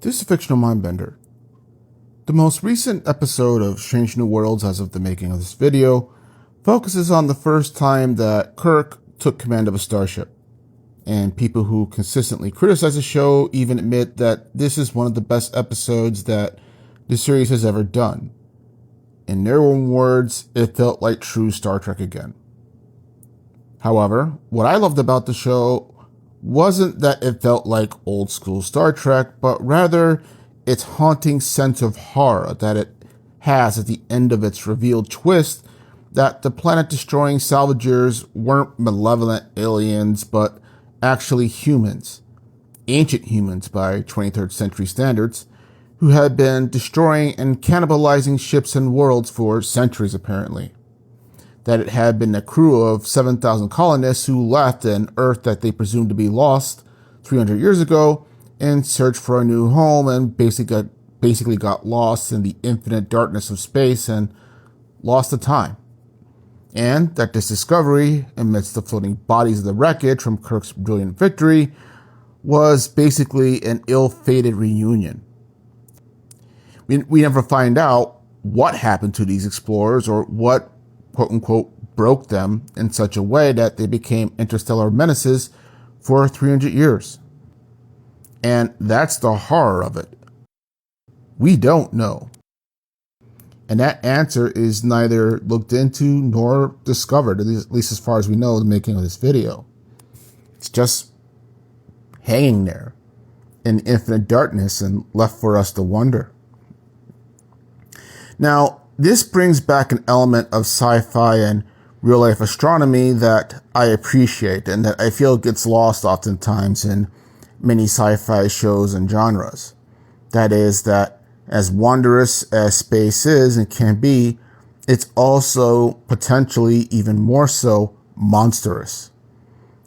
This is a fictional mindbender. The most recent episode of Strange New Worlds, as of the making of this video, focuses on the first time that Kirk took command of a starship. And people who consistently criticize the show even admit that this is one of the best episodes that the series has ever done. In their own words, it felt like true Star Trek again. However, what I loved about the show wasn't that it felt like old school Star Trek, but rather its haunting sense of horror that it has at the end of its revealed twist that the planet-destroying salvagers weren't malevolent aliens, but actually humans, ancient humans by 23rd century standards, who had been destroying and cannibalizing ships and worlds for centuries apparently. That it had been a crew of 7,000 colonists who left an Earth that they presumed to be lost 300 years ago in search for a new home and basically got lost in the infinite darkness of space and lost the time. And that this discovery, amidst the floating bodies of the wreckage from Kirk's brilliant victory, was basically an ill-fated reunion. We never find out what happened to these explorers or what quote-unquote broke them in such a way that they became interstellar menaces for 300 years. And that's the horror of it. We don't know. And that answer is neither looked into nor discovered, at least as far as we know, the making of this video. It's just hanging there in infinite darkness and left for us to wonder. Now, this brings back an element of sci-fi and real-life astronomy that I appreciate and that I feel gets lost oftentimes in many sci-fi shows and genres. That is that as wondrous as space is and can be, it's also potentially even more so monstrous.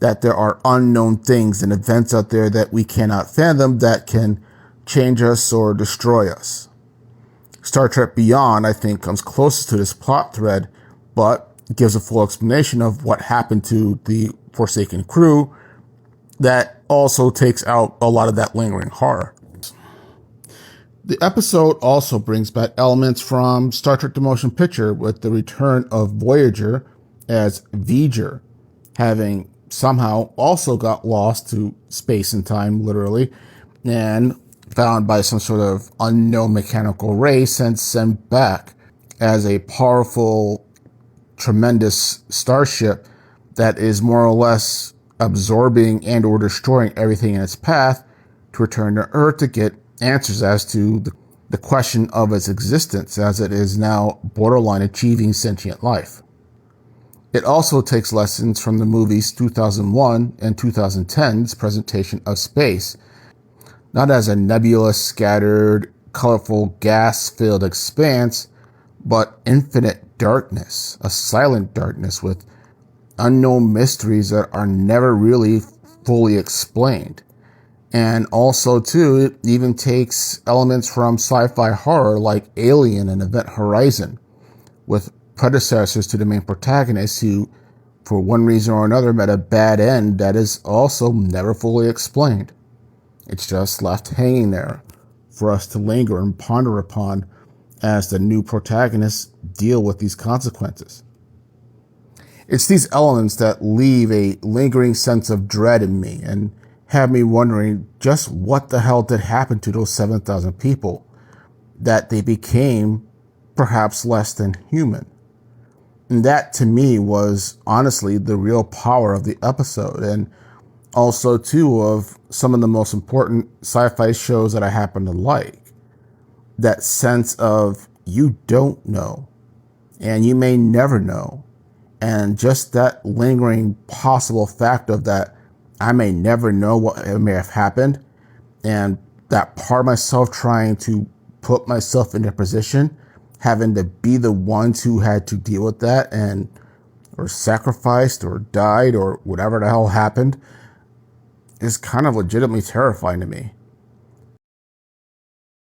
That there are unknown things and events out there that we cannot fathom that can change us or destroy us. Star Trek Beyond, I think, comes closest to this plot thread, but gives a full explanation of what happened to the Forsaken crew that also takes out a lot of that lingering horror. The episode also brings back elements from Star Trek The Motion Picture with the return of Voyager as V'ger, having somehow also got lost to space and time, literally, and found by some sort of unknown mechanical race and sent back as a powerful, tremendous starship that is more or less absorbing and or destroying everything in its path to return to Earth to get answers as to the question of its existence, as it is now borderline achieving sentient life. It also takes lessons from the movies 2001 and 2010's presentation of space, not as a nebulous, scattered, colorful, gas-filled expanse, but infinite darkness, a silent darkness with unknown mysteries that are never really fully explained. And also, too, it even takes elements from sci-fi horror like Alien and Event Horizon, with predecessors to the main protagonist who, for one reason or another, met a bad end that is also never fully explained. It's just left hanging there for us to linger and ponder upon as the new protagonists deal with these consequences. It's these elements that leave a lingering sense of dread in me and have me wondering just what the hell did happen to those 7,000 people, that they became perhaps less than human. And that to me was honestly the real power of the episode, and also too of some of the most important sci-fi shows that I happen to like. That sense of you don't know and you may never know, and just that lingering possible fact of that I may never know what may have happened, and that part of myself trying to put myself in a position, having to be the ones who had to deal with that and or sacrificed or died or whatever the hell happened, is kind of legitimately terrifying to me.